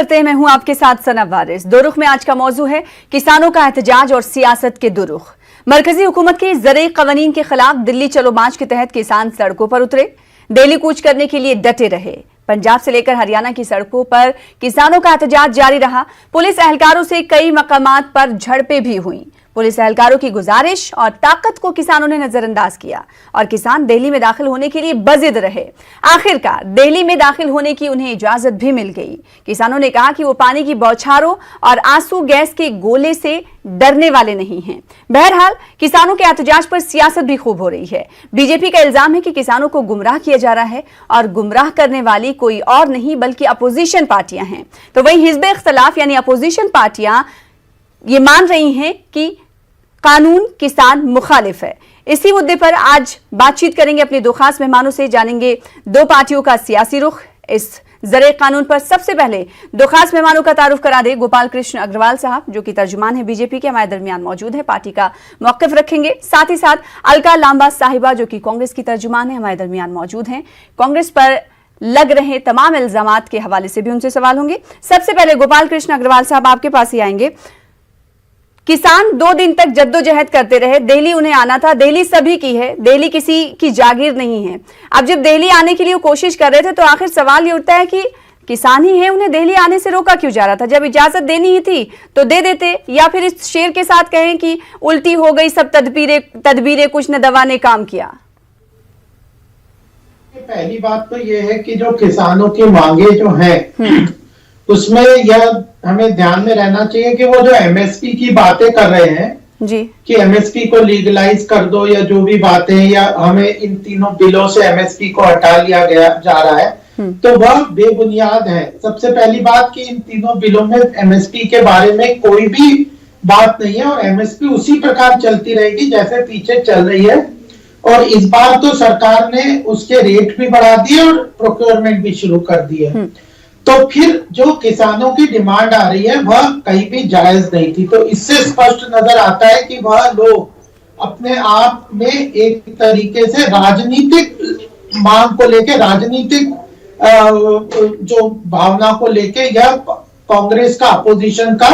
करते हैं, मैं हूं आपके साथ सना वारिस। दो रुख में आज का मौजू है किसानों का एहतजाज और सियासत के दो रुख। मरकजी हुकूमत के ज़रई क़वानीन के खिलाफ दिल्ली चलो मार्च के तहत किसान सड़कों पर उतरे, दिल्ली कूच करने के लिए डटे रहे। पंजाब से लेकर हरियाणा की सड़कों पर किसानों का एहतजाज जारी रहा। पुलिस एहलकारों से कई मकामात पर झड़पें भी हुई। पुलिस एहलकारों की गुजारिश और ताकत को किसानों ने नजरअंदाज किया और किसान दिल्ली में दाखिल होने के लिए बजिद रहे। आखिरकार दिल्ली में दाखिल होने की उन्हें इजाजत भी मिल गई। किसानों ने कहा कि वो पानी की बौछारों और आंसू गैस के गोले से डरने वाले नहीं हैं। बहरहाल किसानों के एहतजाज पर सियासत भी खूब हो रही है। बीजेपी का इल्जाम है कि किसानों को गुमराह किया जा रहा है और गुमराह करने वाली कोई और नहीं बल्कि अपोजिशन पार्टियां हैं। तो वहीं हिज़्ब इख्तिलाफ यानी अपोजिशन पार्टियां ये मान रही हैं कि कानून किसान मुखालिफ है। इसी मुद्दे पर आज बातचीत करेंगे अपने दो खास मेहमानों से, जानेंगे दो पार्टियों का सियासी रुख इस ज़रे कानून पर। सबसे पहले दो खास मेहमानों का तारुफ करा दे। गोपाल कृष्ण अग्रवाल साहब जो कि तर्जुमान है बीजेपी के, हमारे दरमियान मौजूद है, पार्टी का मौक़िफ़ रखेंगे। साथ ही साथ अलका लांबा साहिबा जो कि कांग्रेस की तर्जुमान है, हमारे दरमियान मौजूद हैं। कांग्रेस पर लग रहे तमाम इल्जामात के हवाले से भी उनसे सवाल होंगे। सबसे पहले गोपाल कृष्ण अग्रवाल साहब आपके पास ही आएंगे। किसान 2 दिन तक जद्दोजहद करते रहे, दिल्ली उन्हें आना था, दिल्ली सभी की है, दिल्ली किसी की जागीर नहीं है। अब जब दिल्ली आने के लिए कोशिश कर रहे थे तो आखिर सवाल ये उठता है कि किसान ही है, उन्हें दिल्ली आने से रोका क्यों जा रहा था? जब इजाजत देनी ही थी तो दे देते, या फिर इस शेर के साथ कहें कि उल्टी हो गई सब तदबीरें कुछ न दवा ने काम किया। पहली बात तो ये है कि जो किसानों की मांगे जो है उसमें यह हमें ध्यान में रहना चाहिए कि वो जो एमएसपी की बातें कर रहे हैं जी कि एमएसपी को लीगलाइज कर दो या जो भी बातें, या हमें इन तीनों बिलों से एमएसपी को हटा लिया गया जा रहा है, तो वह बेबुनियाद है। सबसे पहली बात कि इन तीनों बिलों में एमएसपी के बारे में कोई भी बात नहीं है और एमएसपी उसी प्रकार चलती रहेगी जैसे पीछे चल रही है। और इस बार तो सरकार ने उसके रेट भी बढ़ा दिए और प्रोक्योरमेंट भी शुरू कर दी है। तो फिर जो किसानों की डिमांड आ रही है वह कहीं भी जायज नहीं थी। तो इससे स्पष्ट नजर आता है कि वह लोग अपने आप में एक तरीके से राजनीतिक मांग को लेके, राजनीतिक जो भावना को लेके यह कांग्रेस का, अपोजिशन का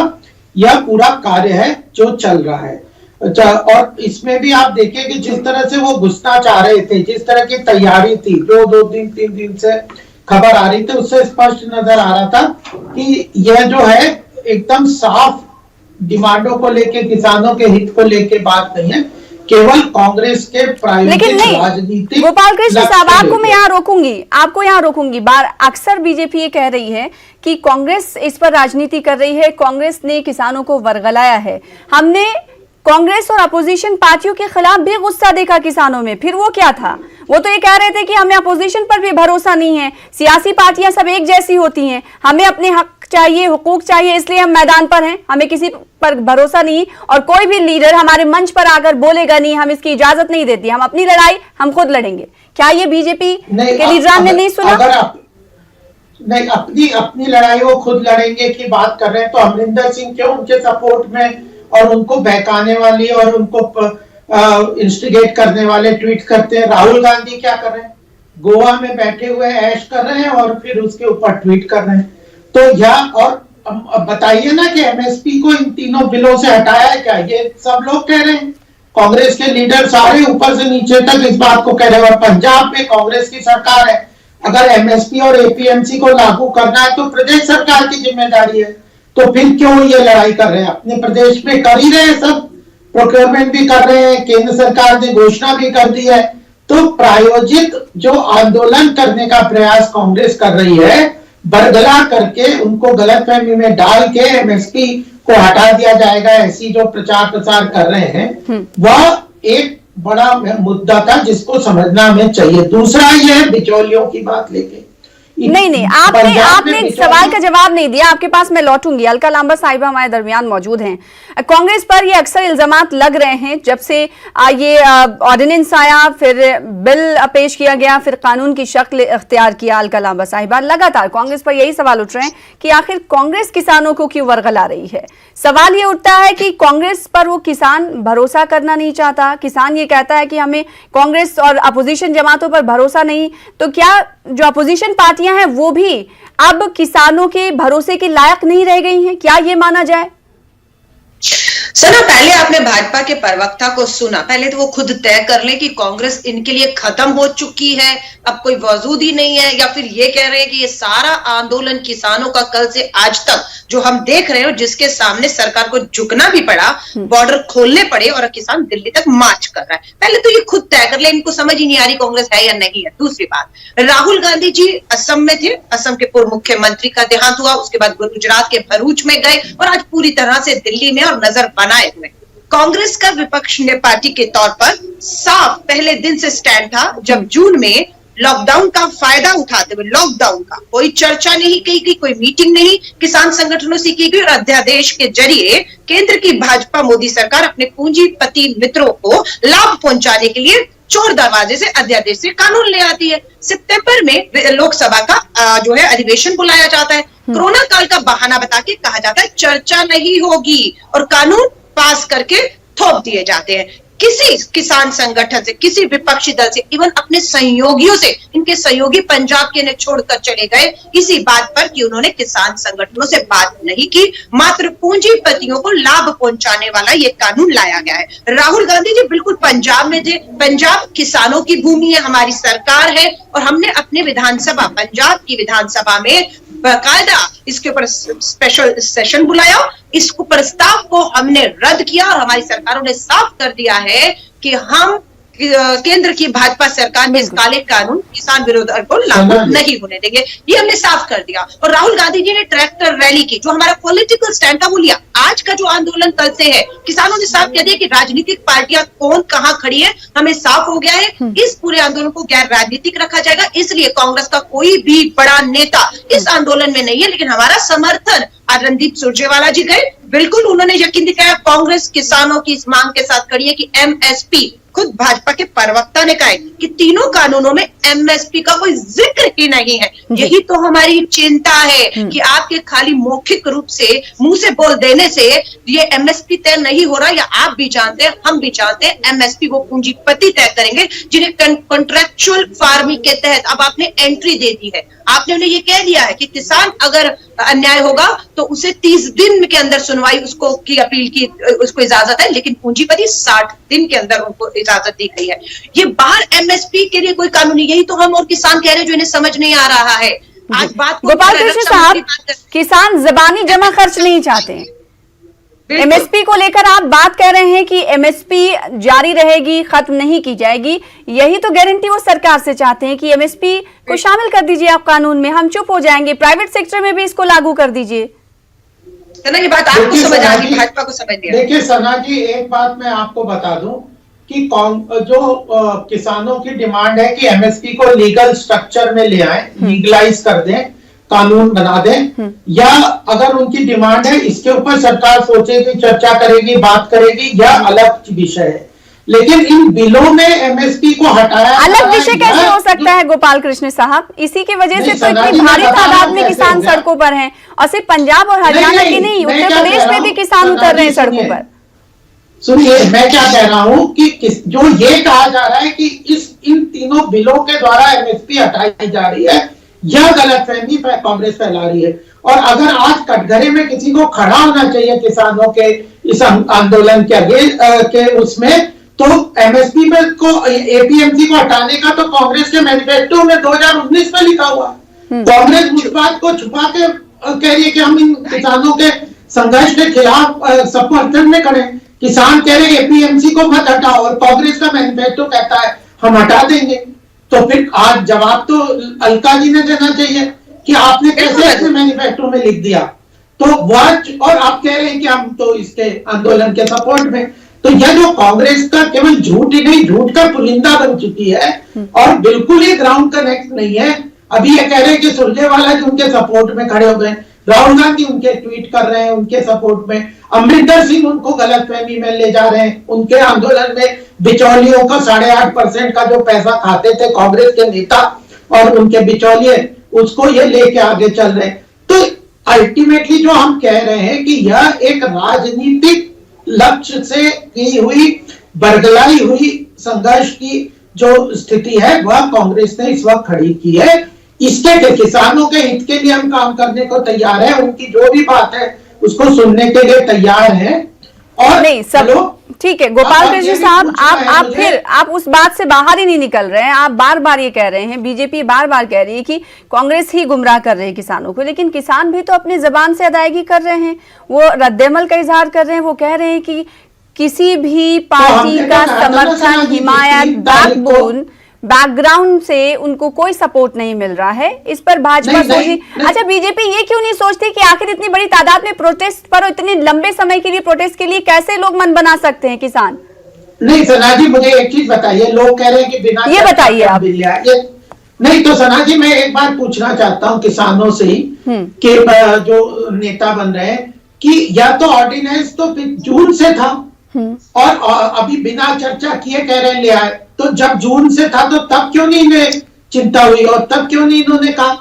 यह पूरा कार्य है जो चल रहा है। और इसमें भी आप देखिए कि जिस तरह से वो घुसना चाह रहे थे, जिस तरह की तैयारी थी, 2 दिन 3 दिन से खबर आ रही थी, उससे स्पष्ट नजर आ रहा था कि यह जो है एकदम साफ डिमांडों को लेके, किसानों के हित को लेके बात नहीं है, केवल कांग्रेस के प्रायोजित राजनीतिक। गोपाल कृष्ण साहब आपको मैं यहाँ रोकूंगी। अक्सर बीजेपी ये कह रही है कि कांग्रेस इस पर राजनीति कर रही है, कांग्रेस ने किसानों को वर्गलाया है। हमने कांग्रेस और अपोजिशन पार्टियों के खिलाफ भी गुस्सा देखा किसानों में। फिर वो क्या था? वो तो ये कह रहे थे कि हमें अपोजिशन पर भी भरोसा नहीं है, सियासी पार्टियां सब एक जैसी होती हैं, हमें अपने हक चाहिए, हुकूक चाहिए, इसलिए हम मैदान पर हैं, हमें किसी पर भरोसा नहीं और कोई भी लीडर हमारे मंच पर आकर बोलेगा नहीं, हम इसकी इजाजत नहीं देती, हम अपनी लड़ाई हम खुद लड़ेंगे। क्या ये बीजेपी के लीडरान ने नहीं सुना? अगर आप नहीं अपनी लड़ाई वो खुद लड़ेंगे की बात कर रहे हैं तो अमरिंदर सिंह क्यों उनके सपोर्ट में और उनको बहकाने वाली और उनको इंस्टिगेट करने वाले ट्वीट करते हैं? राहुल गांधी क्या कर रहे हैं? गोवा में बैठे हुए ऐश कर रहे हैं और फिर उसके ऊपर ट्वीट कर रहे हैं। तो यह, और बताइए ना कि एमएसपी को इन तीनों बिलों से हटाया है क्या? ये सब लोग कह रहे हैं, कांग्रेस के लीडर सारे ऊपर से नीचे तक इस बात को कह रहे हैं। और पंजाब में कांग्रेस की सरकार है, अगर एमएसपी और एपीएमसी को लागू करना है तो प्रदेश सरकार की जिम्मेदारी है। तो फिर क्यों ये लड़ाई कर रहे हैं? अपने प्रदेश में कर ही रहे हैं, सब प्रोक्योरमेंट भी कर रहे हैं, केंद्र सरकार ने घोषणा भी कर दी है। तो प्रायोजित जो आंदोलन करने का प्रयास कांग्रेस कर रही है, बरगला करके उनको गलतफहमी में डाल के एमएसपी को हटा दिया जाएगा, ऐसी जो प्रचार प्रसार कर रहे हैं, वह एक बड़ा मुद्दा था जिसको समझना हमें चाहिए। दूसरा यह बिचौलियों की बात लेके नहीं, आपने सवाल का जवाब नहीं दिया, आपके पास मैं लौटूंगी। अलका लांबा साहिबा हमारे दरमियान मौजूद हैं। कांग्रेस पर ये अक्सर इल्जामात लग रहे हैं जब से ये ऑर्डिनेंस आया, फिर बिल पेश किया गया, फिर कानून की शक्ल इख्तियार किया। अलका लांबा साहिबा, लगातार कांग्रेस पर यही सवाल उठ रहे हैं कि आखिर कांग्रेस किसानों को क्यों वर्गला रही है। सवाल ये उठता है कि कांग्रेस पर वो किसान भरोसा करना नहीं चाहता, किसान ये कहता है कि हमें कांग्रेस और अपोजिशन जमातों पर भरोसा नहीं, तो क्या जो अपोजिशन पार्टी पार्टियां हैं वो भी अब किसानों के भरोसे के लायक नहीं रह गई हैं, क्या ये माना जाए? सना, पहले आपने भाजपा के प्रवक्ता को सुना, पहले तो वो खुद तय कर ले कि कांग्रेस इनके लिए खत्म हो चुकी है, अब कोई वजूद ही नहीं है, या फिर ये कह रहे हैं कि ये सारा आंदोलन किसानों का कल से आज तक जो हम देख रहे हो, जिसके सामने सरकार को झुकना भी पड़ा, बॉर्डर खोलने पड़े और किसान दिल्ली तक मार्च कर रहा है। पहले तो ये खुद तय कर ले, इनको समझ ही नहीं आ रही कांग्रेस है या नहीं है। दूसरी बात, राहुल गांधी जी असम में थे, असम के पूर्व मुख्यमंत्री का देहांत हुआ, उसके बाद गुजरात के भरूच में गए और आज पूरी तरह से दिल्ली में और नजर बनाए हुए। कांग्रेस का विपक्ष ने पार्टी के तौर पर साफ पहले दिन से स्टैंड था, जब जून में लॉकडाउन का फायदा उठाते हुए, लॉकडाउन का कोई चर्चा नहीं की गई, कोई मीटिंग नहीं किसान संगठनों से की गई और अध्यादेश के जरिए केंद्र की भाजपा मोदी सरकार अपने पूंजीपति मित्रों को लाभ पहुंचाने के लिए चोर दरवाजे से अध्यादेश से कानून ले आती है। सितंबर में लोकसभा का जो है अधिवेशन बुलाया जाता है, कोरोना काल का बहाना बता के कहा जाता है चर्चा नहीं होगी और कानून पास करके थोप दिए जाते हैं। किसी किसान संगठन से, किसी विपक्षी दल से, इवन अपने सहयोगियों से, इनके सहयोगी पंजाब के ने छोड़कर चले गए इसी बात पर कि उन्होंने किसान संगठनों से बात नहीं की, मात्र पूंजीपतियों को लाभ पहुंचाने वाला ये कानून लाया गया है। राहुल गांधी जी बिल्कुल पंजाब में थे, पंजाब किसानों की भूमि है, हमारी सरकार है और हमने अपने विधानसभा, पंजाब की विधानसभा में बाकायदा इसके ऊपर स्पेशल सेशन बुलाया, इस प्रस्ताव को हमने रद्द किया और हमारी सरकारों ने साफ कर दिया है कि हम केंद्र की भाजपा सरकार में इस काले कानून किसान विरोध को लागू नहीं होने देंगे, ये हमने साफ कर दिया। और राहुल गांधी जी ने ट्रैक्टर रैली की, जो हमारा पॉलिटिकल स्टैंड था वो लिया। आज का जो आंदोलन कल से है, किसानों ने साफ कह दिया कि राजनीतिक पार्टियां कौन कहां खड़ी है, हमें साफ हो गया है, इस पूरे आंदोलन को गैर राजनीतिक रखा जाएगा। इसलिए कांग्रेस का कोई भी बड़ा नेता इस आंदोलन में नहीं है, लेकिन हमारा समर्थन, आज रणदीप सुरजेवाला जी गए, बिल्कुल उन्होंने यकीन दिखाया कांग्रेस किसानों की इस मांग के साथ खड़ी है कि एमएसपी, खुद भाजपा के प्रवक्ता ने कहा है कि तीनों कानूनों में एमएसपी का कोई जिक्र ही नहीं है। यही तो हमारी चिंता है कि आपके खाली मौखिक रूप से मुंह से बोल देने से ये एमएसपी तय नहीं हो रहा, या आप भी जानते हैं, हम भी जानते हैं, एमएसपी वो पूंजीपति तय करेंगे जिन्हें कॉन्ट्रेक्चुअल फार्मिंग के तहत अब आपने एंट्री दे दी है। आपने उन्हें ये कह दिया है कि किसान अगर अन्याय होगा तो उसे 30 दिन के अंदर सुनवाई उसको की अपील की उसको इजाजत है, लेकिन पूंजीपति 60 दिन के अंदर उनको इजाजत दी गई है। ये बाहर एमएसपी के लिए कोई कानून नहीं, यही तो हम और किसान कह रहे हैं जो इन्हें समझ नहीं आ रहा है। आज बात गोपाल कृष्ण साहब, किसान जबानी जमा खर्च नहीं चाहते हैं, एमएसपी को लेकर आप बात कर रहे हैं कि एमएसपी जारी रहेगी, खत्म नहीं की जाएगी, यही तो गारंटी वो सरकार से चाहते हैं कि एमएसपी को शामिल कर दीजिए आप कानून में, हम चुप हो जाएंगे, प्राइवेट सेक्टर में भी इसको लागू कर दीजिए। सना, ये बात आपको समझ आ गई, भाजपा को समझ नहीं। देखिए सना जी, एक बात मैं आपको बता दूं कि जो किसानों की डिमांड है कि एमएसपी को लीगल स्ट्रक्चर में ले आए, लीगलाइज कर दें, कानून बना दें, या अगर उनकी डिमांड है इसके ऊपर सरकार सोचेगी, चर्चा करेगी, बात करेगी, या अलग विषय है। लेकिन इन बिलों में एमएसपी को हटाया, अलग विषय कैसे हो सकता है गोपाल कृष्ण साहब? इसी की वजह से तो इतनी भारी तादाद में किसान सड़कों पर हैं, और सिर्फ पंजाब और हरियाणा की नहीं, उत्तर प्रदेश में भी किसान उतर रहे हैं सड़कों पर। सुनिए, मैं क्या कह रहा हूं कि जो ये कहा जा रहा है कि इन तीनों बिलों के द्वारा एमएसपी हटाई जा रही है, यह गलतफहमी कांग्रेस फैला रही है। और अगर आज कटघरे में किसी को खड़ा होना चाहिए किसानों के इस आंदोलन के आगे के उसमें, तो एमएसपी में को एपीएमसी को हटाने का तो कांग्रेस के मैनिफेस्टो में 2019 में लिखा हुआ। कांग्रेस उस बात को छुपा के कह रही है कि हम इन किसानों के संघर्ष के खिलाफ समर्थन में खड़े। किसान कह रहे हैं एपीएमसी को मत हटाओ, और कांग्रेस का मैनिफेस्टो कहता है हम हटा देंगे। तो फिर आज जवाब तो अलका जी ने देना चाहिए कि आपने कैसे ऐसे मैनिफेस्टो में लिख दिया। तो वह, और आप कह रहे हैं कि हम तो इसके आंदोलन के सपोर्ट में। तो यह जो कांग्रेस का केवल झूठ ही नहीं, झूठ का पुलिंदा बन चुकी है और बिल्कुल ही ग्राउंड कनेक्ट नहीं है। अभी ये कह रहे हैं कि सुरजेवाला जी उनके सपोर्ट में खड़े हो गए, राहुल गांधी उनके ट्वीट कर रहे हैं उनके सपोर्ट में, अमरिंदर सिंह उनको गलतफहमी में ले जा रहे हैं। उनके आंदोलन में बिचौलियों का 8.5% का जो पैसा खाते थे कांग्रेस के नेता और उनके बिचौलिए, उसको ये लेके आगे चल रहे हैं। तो अल्टीमेटली जो हम कह रहे हैं कि यह एक राजनीतिक लक्ष्य से की हुई, बरगलाई हुई संघर्ष की जो स्थिति है वह कांग्रेस ने इस वक्त खड़ी की है। इसके किसानों के हित के लिए हम काम करने को तैयार है, उनकी जो भी बात है उसको सुनने के लिए तैयार है। और नहीं सब ठीक है गोपाल कृष्ण साहब, आप उस बात से बाहर ही नहीं निकल रहे हैं। आप बार बार ये कह रहे हैं, बीजेपी बार बार कह रही है कि कांग्रेस ही गुमराह कर रहे हैं किसानों को, लेकिन किसान भी तो अपनी जबान से अदायगी कर रहे हैं, वो रद्देमल का इजहार कर रहे हैं, वो कह रहे हैं कि किसी भी पार्टी का समर्थन, हिमायत, बैकबोन, बैकग्राउंड से उनको कोई सपोर्ट नहीं मिल रहा है। इस पर भाजपा सोची, अच्छा बीजेपी ये क्यों नहीं सोचती कि आखिर इतनी बड़ी तादाद में प्रोटेस्ट पर, इतने लंबे समय के लिए प्रोटेस्ट के लिए कैसे लोग मन बना सकते हैं किसान? नहीं सना जी, मुझे एक चीज बताइए, लोग कह रहे हैं कि बिना, ये बताइए आप। नहीं तो सना जी, मैं एक बार पूछना चाहता हूँ किसानों से ही कि जो नेता बन रहे हैं कि या तो ऑर्डिनेंस तो जून से था और अभी बिना चर्चा किए कह रहे हैं ले आए, तो जब जून से था तो तब क्यों नहीं इन्हें चिंता हुई और तब क्यों नहीं इन्होंने कहा?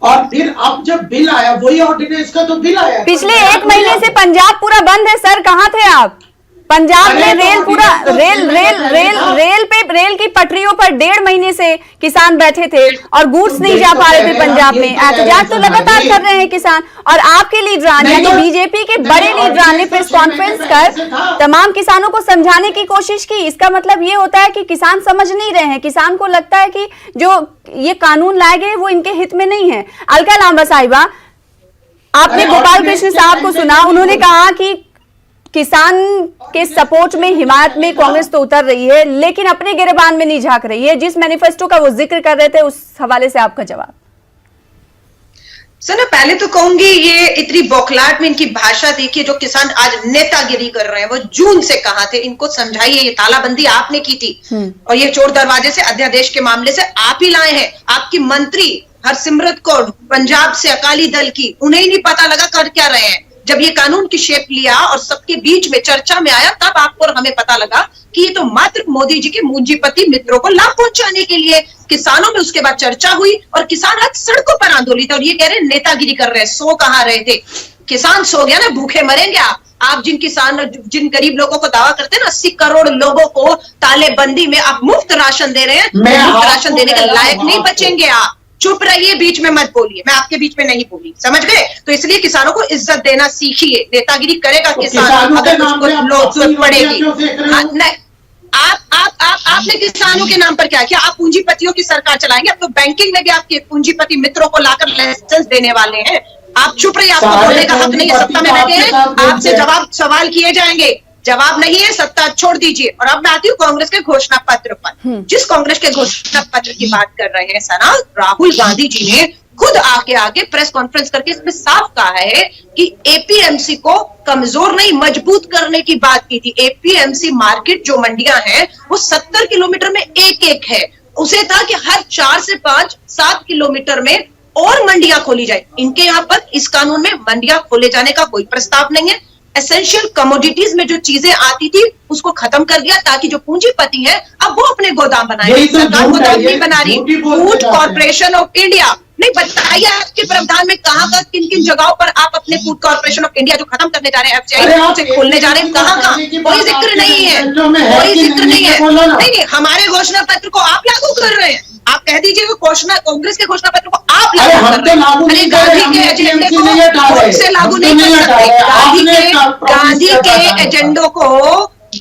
और फिर अब जब बिल आया, वही ऑर्डिनेंस का तो बिल आया, पिछले 1 महीने से पंजाब पूरा बंद है सर, कहाँ थे आप? पंजाब में रेल पूरा रेल की पटरियों पर 1.5 महीने से किसान बैठे थे और गुड्स नहीं जा पा रहे थे पंजाब में। एहतजाज तो लगातार कर रहे हैं किसान, और आपके लीडरान यानी बीजेपी के बड़े लीडरान ने प्रेस कॉन्फ्रेंस कर तमाम किसानों को समझाने की कोशिश की। इसका मतलब ये होता है कि किसान समझ नहीं रहे हैं, किसान को लगता है कि जो ये कानून लाए गए वो इनके हित में नहीं है। अलका लांबा साहिबा, आपने गोपाल कृष्ण साहब को सुना, उन्होंने कहा कि किसान के सपोर्ट में, हिमायत में कांग्रेस तो उतर रही है लेकिन अपने गिरबान में नहीं झांक रही है। जिस मैनिफेस्टो का वो जिक्र कर रहे थे उस हवाले से आपका जवाब। सर पहले तो कहूंगी ये इतनी बौखलाहट में इनकी भाषा देखिए, जो किसान आज नेतागिरी कर रहे हैं वो जून से कहां थे, इनको समझाइए। ये तालाबंदी आपने की थी और ये चोर दरवाजे से अध्यादेश के मामले से आप ही लाए हैं। आपकी मंत्री हरसिमरत कौर पंजाब से अकाली दल की, उन्हें ही नहीं पता लगा कर क्या रहे हैं। जब ये कानून की शेप लिया और सबके बीच में चर्चा में आया, तब आपको और हमें पता लगा कि ये तो मात्र मोदी जी के पूंजीपति मित्रों को लाभ पहुंचाने के लिए। किसानों में उसके बाद चर्चा हुई और किसान आज सड़कों पर आंदोलित, और ये कह रहे हैं नेतागिरी कर रहे हैं। सो कहां रहे थे किसान? सो गया ना, भूखे मरेंगे आप जिन गरीब लोगों को दावा करते हैं ना 80 करोड़ लोगों को तालेबंदी में आप मुफ्त राशन दे रहे हैं, मुफ्त राशन देने के लायक नहीं बचेंगे आप। चुप रहिए, बीच में मत बोलिए, मैं आपके बीच में नहीं बोली, समझ गए? तो इसलिए किसानों को इज्जत देना सीखिए। नेतागिरी करेगा किसान अगर उसको लोग पड़ेगी। आपने किसानों के नाम पर क्या किया? आप पूंजीपतियों की सरकार चलाएंगे। अब तो बैंकिंग में भी आपके पूंजीपति मित्रों को लाकर लाइसेंस देने वाले हैं। आप चुप रहिए, आपको बोलने का हक नहीं है, सत्ता में लगे हैं, आपसे सवाल किए जाएंगे। जवाब नहीं है, सत्ता छोड़ दीजिए। और अब मैं आती हूँ कांग्रेस के घोषणा पत्र पर। जिस कांग्रेस के घोषणा पत्र की बात कर रहे हैं सना, राहुल गांधी जी ने खुद आगे प्रेस कॉन्फ्रेंस करके इसमें साफ कहा है कि एपीएमसी को कमजोर नहीं मजबूत करने की बात की थी। एपीएमसी मार्केट जो मंडियां हैं वो 70 किलोमीटर में एक है। उसे था कि हर 4 से 5-7 किलोमीटर में और मंडियां खोली जाए। इनके यहाँ पर इस कानून में मंडियां खोले जाने का कोई प्रस्ताव नहीं है। एसेंशियल कमोडिटीज में जो चीजें आती थी उसको खत्म कर दिया ताकि जो पूंजीपति है अब वो अपने गोदाम बनाए। सरकार गोदाम नहीं बना रही। फूड कॉर्पोरेशन ऑफ इंडिया, नहीं बताइए आपके प्रावधान में कहाँ का किन जगहों पर आप अपने फूड कॉर्पोरेशन ऑफ इंडिया जो खत्म करने जा रहे हैं, एफसीआई से खोलने जा रहे हैं, कहाँ कोई जिक्र नहीं है, कोई जिक्र नहीं है। नहीं, हमारे घोषणा पत्र को आप लागू कर रहे हैं। आप कह दीजिए वो कांग्रेस के घोषणा पत्र को आप लागू कर रहे हैं। अरे गांधी के एजेंडे को वोट से लागू नहीं कर सकते। गांधी के एजेंडों को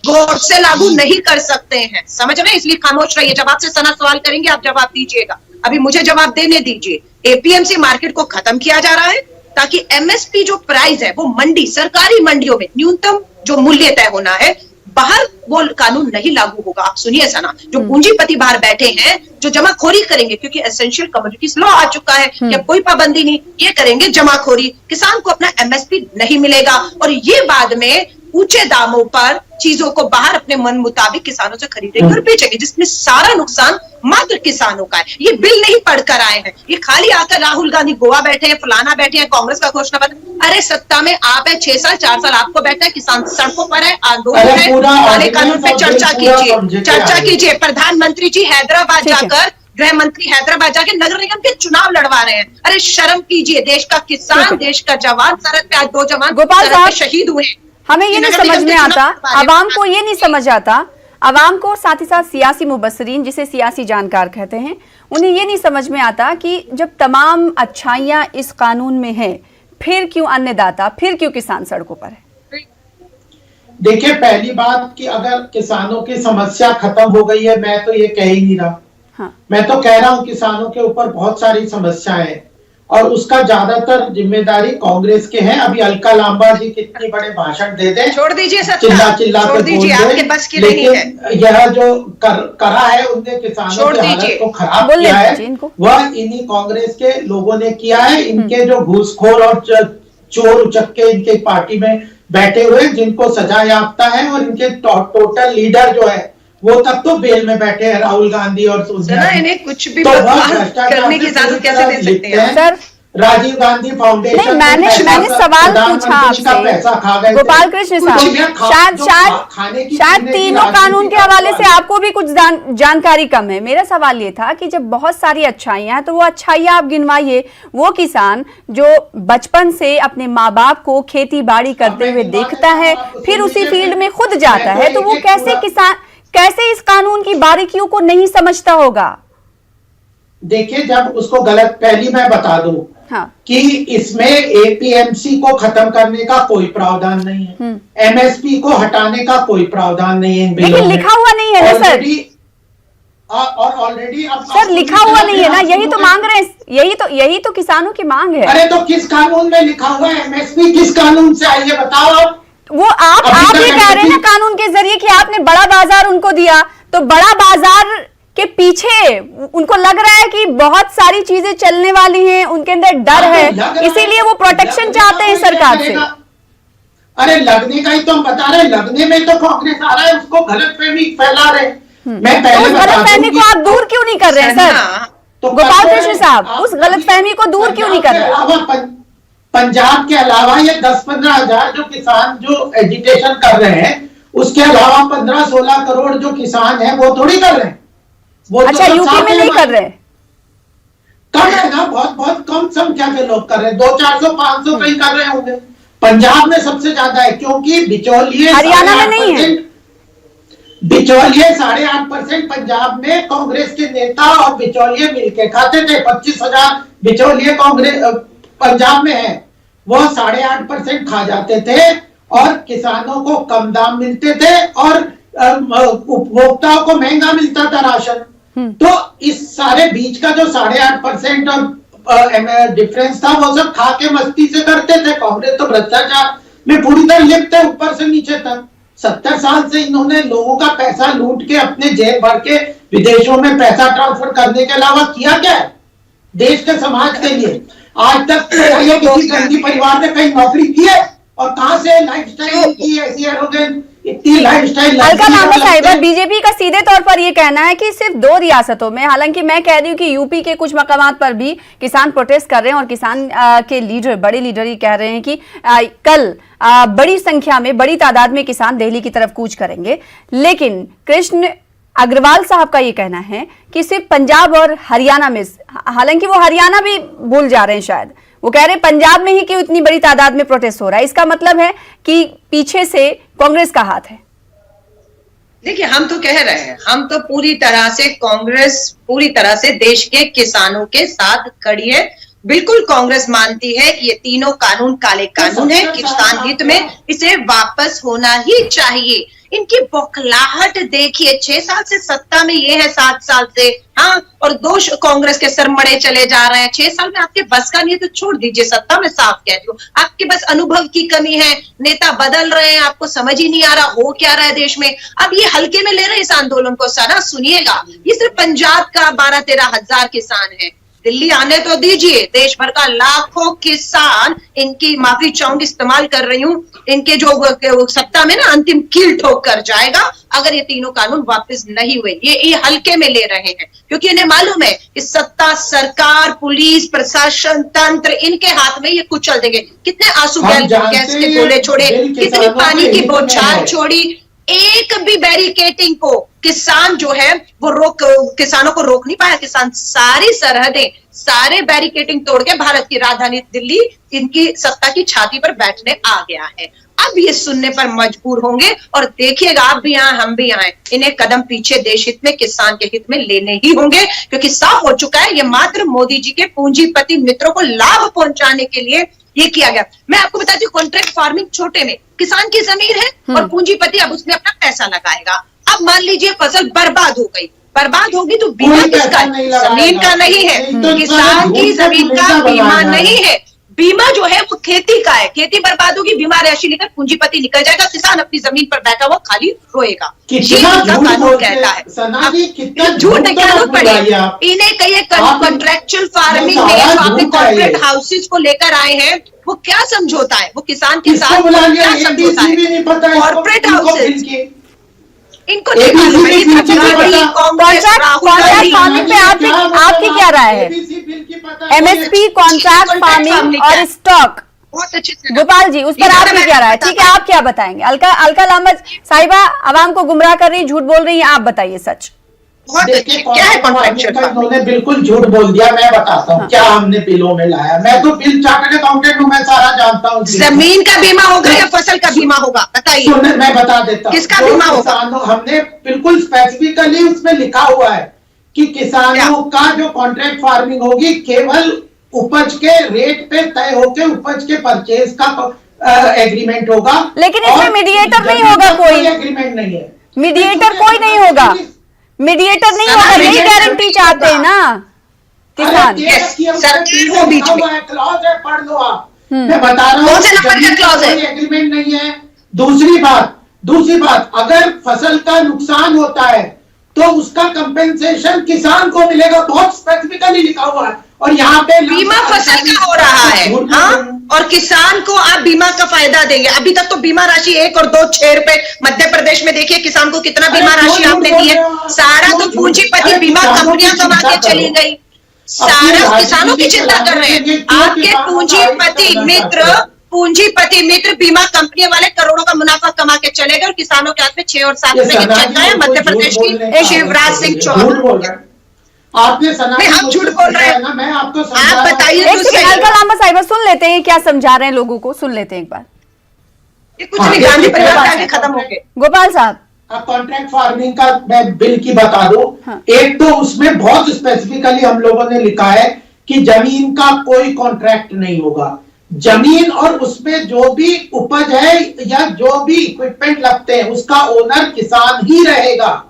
वोट से लागू नहीं कर सकते हैं, समझ रहे हैं? इसलिए खामोश रहिए। जब आपसे सना सवाल करेंगे आप जवाब दीजिएगा। अभी मुझे जवाब देने दीजिए। एपीएमसी मार्केट को खत्म किया जा रहा है ताकि एमएसपी जो प्राइस है वो मंडी, सरकारी मंडियों में न्यूनतम जो मूल्य तय होना है, बाहर वो कानून नहीं लागू होगा। आप सुनिए सना, जो पूंजीपति बाहर बैठे हैं जो जमाखोरी करेंगे, क्योंकि एसेंशियल कमोडिटीज लॉ आ चुका है कि अब कोई पाबंदी नहीं, ये करेंगे जमाखोरी, किसान को अपना एमएसपी नहीं मिलेगा और ये बाद में ऊंचे दामों पर चीजों को बाहर अपने मन मुताबिक किसानों से खरीदेंगे और बेचेंगे, जिसमें सारा नुकसान मात्र किसानों का है। ये बिल नहीं पढ़कर आए हैं, ये खाली आकर राहुल गांधी गोवा बैठे हैं, फलाना बैठे हैं, कांग्रेस का घोषणा पत्र। अरे सत्ता में आप है 6 साल, 4 साल आपको बैठा है, किसान सड़कों पर है, आंदोलन है, काले कानून पे चर्चा कीजिए। प्रधानमंत्री जी हैदराबाद जाकर, गृह मंत्री हैदराबाद जाके नगर निगम के चुनाव लड़वा रहे हैं। अरे शर्म कीजिए, देश का किसान, देश का जवान सड़क पे, आज 2 जवान सड़क पे शहीद हुए। हमें ये नहीं समझ में आता, आवाम को ये नहीं समझ आता, आवाम को, साथ ही साथ सियासी मुबस्सरीन जिसे सियासी जानकार कहते हैं, उन्हें ये नहीं समझ में आता कि जब तमाम अच्छाइयां इस कानून में है, फिर क्यों अन्नदाता, फिर क्यों किसान सड़कों पर है? देखिए, पहली बात कि अगर किसानों की समस्या खत्म हो गई है, मैं तो ये कह ही नहीं रहा। हाँ। मैं तो कह रहा हूं किसानों के ऊपर बहुत सारी समस्याएं हैं और उसका ज्यादातर जिम्मेदारी कांग्रेस के हैं। अभी अलका लांबा जी कितने बड़े भाषण दे दें, छोड़ दीजिए सत्ता, चिल्ला चिल्ला छोड़ के दीजिए, बोल आपके दें, बस की नहीं है। लेकिन यह जो करा है उनने किसानों की हालत को खराब किया है, वह इन्हीं कांग्रेस के लोगों ने किया है। इनके जो घूसखोर और चोर उचक्के इनके पार्टी में बैठे हुए, जिनको सजा याफ्ता है, और इनके टोटल लीडर जो है वो तब तो बेल में बैठे हैं, राहुल गांधी और सोनिया। इन्हें कुछ भी तो करने की इजाजत कैसे दे सकते हैं सर? राजीव गांधी फाउंडेशन नहीं, मैंने सवाल पूछा आपसे गोपाल कृष्ण साहब, शायद तीनों कानून के हवाले से आपको भी कुछ जानकारी कम है। मेरा सवाल ये था कि जब बहुत सारी अच्छाइयां, तो वो अच्छाइयां आप गिनवाइए। वो किसान जो बचपन से अपने माँ बाप को खेती बाड़ी करते हुए देखता है, फिर उसी फील्ड में खुद जाता है, तो वो कैसे इस कानून की बारीकियों को नहीं समझता होगा? देखिए, जब उसको गलत, पहली मैं बता दूं कि इसमें एपीएमसी को खत्म करने का कोई प्रावधान नहीं है, एमएसपी को हटाने का कोई प्रावधान नहीं है इन बिलों में। लेकिन लिखा हुआ नहीं है ना सर, और ऑलरेडी अब सर लिखा हुआ नहीं है ना, यही तो मांग रहे हैं, यही तो किसानों की मांग है। अरे तो किस कानून में लिखा हुआ है? एमएसपी किस कानून से आई है बताओ आप? वो आप ही कह रहे हैं ना कानून के जरिए कि आपने बड़ा बाजार उनको दिया, तो बड़ा बाजार के पीछे उनको लग रहा है कि बहुत सारी चीजें चलने वाली हैं, उनके अंदर डर है, इसीलिए वो प्रोटेक्शन चाहते हैं सरकार से। अरे लगने का ही तो हम बता रहे हैं, लगने में तो कांग्रेस आ रहा है, उसको गलतफहमी फैला रहे। मैं पहले गलतफहमी को आप दूर क्यों नहीं कर रहे हैं सर? तो गोपाल कृष्ण साहब, उस गलतफहमी को दूर क्यों नहीं कर रहे? पंजाब के अलावा ये 10-15 हजार जो किसान जो एजिटेशन कर रहे हैं, उसके अलावा 15-16 करोड़ जो किसान हैं वो थोड़ी कर रहे हैं। वो अच्छा, यूपी में नहीं कर रहे? कम है ना, बहुत बहुत कम संख्या के लोग कर रहे हैं, 200-400-500 कहीं कर रहे होंगे। पंजाब में सबसे ज्यादा है, क्योंकि बिचौलिए हरियाणा में नहीं है। बिचौलिए 8.5% पंजाब में कांग्रेस के नेता और बिचौलिए मिलके खाते थे। 25,000 बिचौलिए कांग्रेस पंजाब में है, वो 8.5% खा जाते थे और किसानों को कम दाम मिलते थे और उपभोक्ताओं को महंगा मिलता था राशन। तो इस सारे बीच का जो 8.5% डिफरेंस था, वो सब खा के मस्ती से करते थे। कांग्रेस तो भ्रष्टाचार में पूरी तरह लिप्त है, ऊपर से नीचे तक। 70 साल से इन्होंने लोगों का पैसा लूट के अपने जेब भर के विदेशों में पैसा ट्रांसफर करने के अलावा किया क्या है देश के समाज के लिए? आज तक किसी गांधी परिवार ने कहीं नौकरी की है? और कहां से लाइफस्टाइल की ऐसी एरोगेंस, इतनी लाइफस्टाइल? अलका लांबा साहिबा, बीजेपी का सीधे तौर पर यह कहना है कि सिर्फ 2 रियासतों में, हालांकि मैं कह रही हूं कि यूपी के कुछ मकामात पर भी किसान प्रोटेस्ट कर रहे हैं और किसान के लीडर, बड़े लीडर ही कह रहे हैं कि कल बड़ी संख्या में, बड़ी तादाद में किसान दिल्ली की तरफ कूच करेंगे। लेकिन कृष्ण अग्रवाल साहब का ये कहना है कि सिर्फ पंजाब और हरियाणा में, हालांकि वो हरियाणा भी भूल जा रहे हैं शायद, वो कह रहे हैं पंजाब में ही क्यों इतनी बड़ी तादाद में प्रोटेस्ट हो रहा है। इसका मतलब है कि पीछे से कांग्रेस का हाथ है। देखिए, हम तो कह रहे हैं, हम तो पूरी तरह से, कांग्रेस पूरी तरह से देश के किसानों के साथ खड़ी है। बिल्कुल कांग्रेस मानती है कि ये तीनों कानून काले कानून है, किसान हित में इसे वापस होना ही चाहिए। इनकी बौखलाहट देखिए, 6 साल से सत्ता में ये है, 7 साल से, हाँ, और दोष कांग्रेस के सर मड़े चले जा रहे हैं। 6 साल में आपके बस का नहीं है तो छोड़ दीजिए, सत्ता में साफ कह दो, आपके बस अनुभव की कमी है, नेता बदल रहे हैं, आपको समझ ही नहीं आ रहा हो क्या रहा है देश में। अब ये हल्के में ले रहे हैं इस आंदोलन को। सारा सुनिएगा, ये सिर्फ पंजाब का 12-13 हजार किसान है, दिल्ली आने तो दीजिए, देश भर का लाखों किसान, इनकी माफी चाहूंगी, इस्तेमाल कर रही हूं, इनके जो सत्ता में ना अंतिम कील ठोक कर जाएगा अगर ये तीनों कानून वापस नहीं हुए। ये हल्के में ले रहे हैं क्योंकि इन्हें मालूम है कि सत्ता, सरकार, पुलिस, प्रशासन, तंत्र, इनके हाथ में ये कुचल देंगे। कितने आंसू गैस के गोले छोड़े, कितनी पानी की बौछार छोड़ी, एक भी बैरिकेटिंग को किसान जो है वो किसानों को रोक नहीं पाया। किसान सारी सरहदें, सारे बैरिकेटिंग तोड़ के भारत की राजधानी दिल्ली इनकी सत्ता की छाती पर बैठने आ गया है। अब ये सुनने पर मजबूर होंगे और देखिएगा आप भी यहाँ हम भी यहाँ हैं। इन्हें कदम पीछे देश हित में किसान के हित में लेने ही होंगे, क्योंकि साफ हो चुका है ये मात्र मोदी जी के पूंजीपति मित्रों को लाभ पहुंचाने के लिए ये किया गया। मैं आपको बताती हूँ, कॉन्ट्रैक्ट फार्मिंग छोटे में किसान की जमीन है और पूंजीपति अब उसमें अपना पैसा लगाएगा। अब मान लीजिए फसल बर्बाद हो गई, बर्बाद होगी तो बीमा किसका? जमीन का नहीं है, किसान की जमीन का बीमा नहीं है। बीमा जो है वो खेती का है। खेती बर्बाद होगी, बीमा राशि लेकर पूंजीपति निकल जाएगा, किसान अपनी जमीन पर बैठा हुआ खाली रोएगा। कानून कहता है झूठ कानून पड़े। इन्हें कहिए कॉन्ट्रैक्चुअल फार्मिंग में जो आपने कॉर्पोरेट हाउसेज को लेकर आए हैं वो क्या समझौता है? वो किसान के साथ क्या समझौता है? कॉर्पोरेट हाउसेज इनको कॉन्ट्रैक्ट फार्मिंग पे आपकी क्या राय है? एमएसपी, कॉन्ट्रैक्ट फार्मिंग और स्टॉक, बहुत अच्छे से गोपाल जी उस पर आपकी क्या राय है? ठीक है, आप क्या बताएंगे? अलका लांबा साहिबा आवाम को गुमराह कर रही, झूठ बोल रही है, आप बताइए सच। देखिए, क्या है कॉन्ट्रैक्चुअल? इन्होंने बिल्कुल झूठ बोल दिया। मैं बताता हूँ क्या हमने बिलों में लाया। मैं तो बिल चार्टर्ड अकाउंटेंट हूँ, मैं सारा जानता हूँ। जमीन का बीमा होगा या फसल का बीमा होगा, बताइए। मैं बता देता हूँ किसका बीमा होगा। हमने बिल्कुल स्पेसिफिकली उसमें लिखा हुआ है कि किसानों का जो कॉन्ट्रैक्ट फार्मिंग होगी केवल उपज के रेट पे तय होकर उपज के परचेज का एग्रीमेंट होगा। लेकिन इसमें मीडिएटर नहीं होगा, कोई एग्रीमेंट नहीं है, मीडिएटर कोई नहीं होगा, मीडिएटर नहीं होगा, यही गारंटी चाहते हैं ना किसान। बीच में क्लॉज है, पढ़ लो आप। मैं बता रहा हूँ एग्रीमेंट नहीं है। दूसरी बात, अगर फसल का नुकसान होता है तो उसका कंपेंसेशन किसान को मिलेगा, बहुत स्पेसिफिकली लिखा हुआ है। और यहाँ पे बीमा फसल का हो रहा है, हाँ, और किसान को आप बीमा का फायदा देंगे। अभी तक तो बीमा राशि 1 और 2 6 रुपए, मध्य प्रदेश में देखिए किसान को कितना बीमा राशि आपने दी है। सारा तो पूंजीपति बीमा कंपनियां कमा के चली गई, सारा किसानों की चिंता कर रहे हैं। आपके पूंजीपति मित्र बीमा कंपनियों वाले करोड़ों का मुनाफा कमा के चले गए और किसानों के हाथ में 6 और 7 रुपए के चेक है। मध्य प्रदेश की शिवराज सिंह चौहान, आपने हम झूठ बोल रहे हैं ना, मैं आपको आप बताइए। अलका लांबा साहिबा सुन लेते हैं क्या समझा रहे हैं लोगों को, सुन लेते हैं एक बार। ये कुछ नहीं, गांधी परिवार के आगे खत्म हो गए। गोपाल साहब, कॉन्ट्रैक्ट फार्मिंग का मैं बिल की बता दूं। हाँ। एक तो उसमें बहुत स्पेसिफिकली हम लोगों ने लिखा है कि जमीन का कोई कॉन्ट्रैक्ट नहीं होगा। जमीन और उसमें जो भी उपज है या जो भी इक्विपमेंट लगते हैं उसका ओनर किसान ही रहेगा,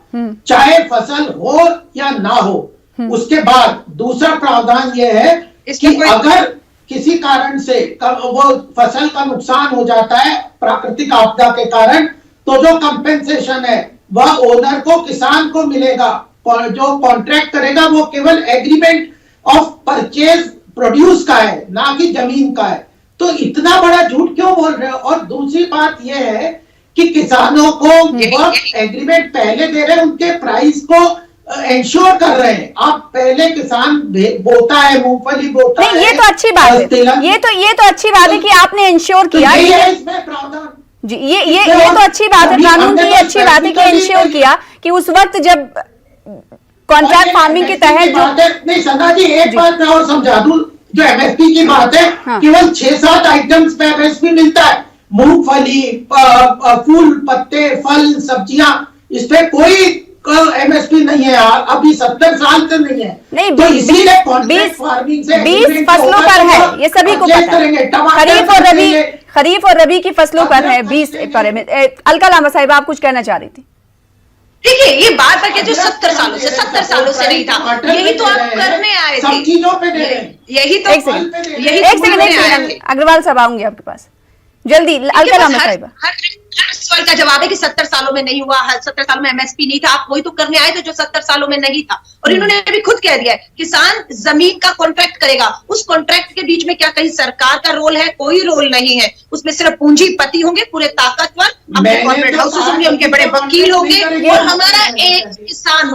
चाहे फसल हो या ना हो। उसके बाद दूसरा प्रावधान यह है कि अगर किसी कारण से वो फसल का नुकसान हो जाता है प्राकृतिक आपदा के कारण, तो जो कंपेंसेशन है वह ओनर को, किसान को मिलेगा। जो कॉन्ट्रैक्ट करेगा वो केवल एग्रीमेंट ऑफ परचेज प्रोड्यूस का है, ना कि जमीन का है। तो इतना बड़ा झूठ क्यों बोल रहे हो? और दूसरी बात यह है कि किसानों को वो एग्रीमेंट पहले दे रहे हैं, उनके प्राइस को इंश्योर कर रहे हैं। आप पहले किसान बोता है, मूंगफली बोता है, ये तो अच्छी बात है, ये तो अच्छी बात है कि आपने इंश्योर किया। इसमें प्रावधान जी, ये तो अच्छी बात है, कानून की ये अच्छी बात है कि इंश्योर किया कि उस वक्त जब कॉन्ट्रैक्ट फार्मिंग के तहत जो नहीं। सना जी, एक बात मैं और समझा दूं, जो एमएसपी की बात है, हाँ। केवल 6-7 आइटम्स पे एमएसपी मिलता है। मूंगफली, फूल, पत्ते, फल, सब्जियां, इस पे कोई एमएसपी नहीं है यार, अभी 70 साल से नहीं है। नहीं, तो इसीलिए कॉन्ट्रैक्ट फार्मिंग से 20 फसलों पर है, ये सभी को पता है। खरीफ और रबी की फसलों पर है 20 पर है। अलका लांबा साहिबा, आप कुछ कहना चाह रही थी? देखिए, ये बात है कि जो 70 सालों से नहीं था, यही तो आप करने आए थे, यही तो एक सेकंड अग्रवाल साहब आऊंगी आपके पास जल्दी। अलका लांबा साहिबा, हर सवाल का जवाब है कि 70 सालों में नहीं हुआ, 70 सालों में एमएसपी नहीं था। आप वही तो करने आए थे जो 70 सालों में नहीं था। और इन्होंने अभी खुद कह दिया है किसान जमीन का कॉन्ट्रैक्ट करेगा। उस कॉन्ट्रैक्ट के बीच में क्या कहीं सरकार का रोल है? कोई रोल नहीं है। उसमें सिर्फ पूंजीपति होंगे, पूरे ताकतवर, अपने कॉर्पोरेट हाउसेस होंगे, उनके बड़े वकील होंगे, और हमारा एक किसान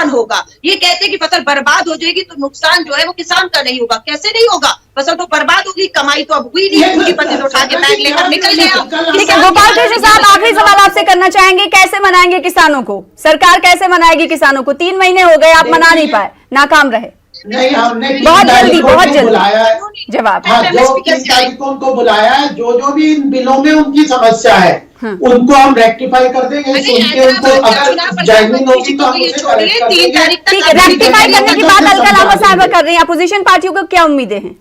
होगा, ये कहते हैं कि फसल बर्बाद हो जाएगी तो नुकसान जो है वो किसान का नहीं होगा। कैसे नहीं होगा? फसल तो बर्बाद होगी, कमाई तो अब हुई नहीं, पूंजीपति तो उठा के बैग लेकर निकल गया। ठीक है, गोपाल कृष्ण साहब, आखिरी सवाल आपसे करना चाहेंगे, कैसे मनाएंगे किसानों को? सरकार कैसे मनाएगी किसानों को? 3 महीने हो गए, आप मना नहीं पाए, नाकाम रहे। नहीं, हमने बहुत 3 जल्दी, तारीख को बहुत उनको जल्दी। बुलाया है। जवाब। हाँ, जो 3 तारीख को उनको बुलाया है, जो भी इन बिलों में उनकी समस्या है उनको हम रेक्टिफाई कर देंगे। अरे सुन के उनको हैदराबाद का अगर चुनाव जेन्युइन प्रधानमंत्री होगी जी तो को हम ये उसे छोड़िए, करेक्ट कर 3 देंगे। तारीख तक ठीक है, अभी रेक्टिफाई भी करने की तो बात फिर अलका लामा समझा साहब देंगे। कर रही हैं, अपोजिशन पार्टियों को क्या उम्मीदें हैं?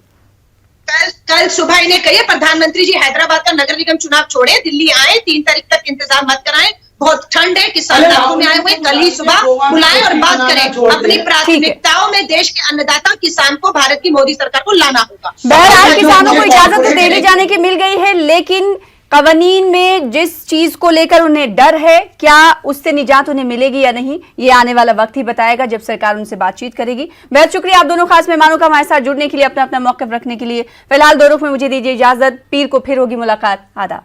कल सुबह इन्हें कहिए प्रधानमंत्री जी हैदराबाद का नगर निगम चुनाव छोड़े, दिल्ली आए, 3 तारीख तक इंतजार मत कराएं। बहुत ठंड है, किसान अरे लाखों में आए हुए, कल ही सुबह बुलाएं और बात करें। अपनी प्राथमिकताओं में देश के अन्नदाता किसान को भारत की मोदी सरकार को लाना होगा। बहरहाल जो किसानों को मुझे इजाजत तो कॉर्पोरेट दिल्ली है- जाने की मिल गई है, लेकिन कवानीन में जिस चीज को लेकर उन्हें डर है, क्या उससे निजात उन्हें मिलेगी या नहीं, ये आने वाला वक्त ही बताएगा जब सरकार उनसे बातचीत करेगी। बहुत शुक्रिया आप दोनों खास मेहमानों का हमारे साथ जुड़ने के लिए, अपना अपना मौक़िफ़ रखने के लिए। फिलहाल दो रुख में मुझे दीजिए इजाजत, पीर को फिर होगी मुलाकात। आदाब।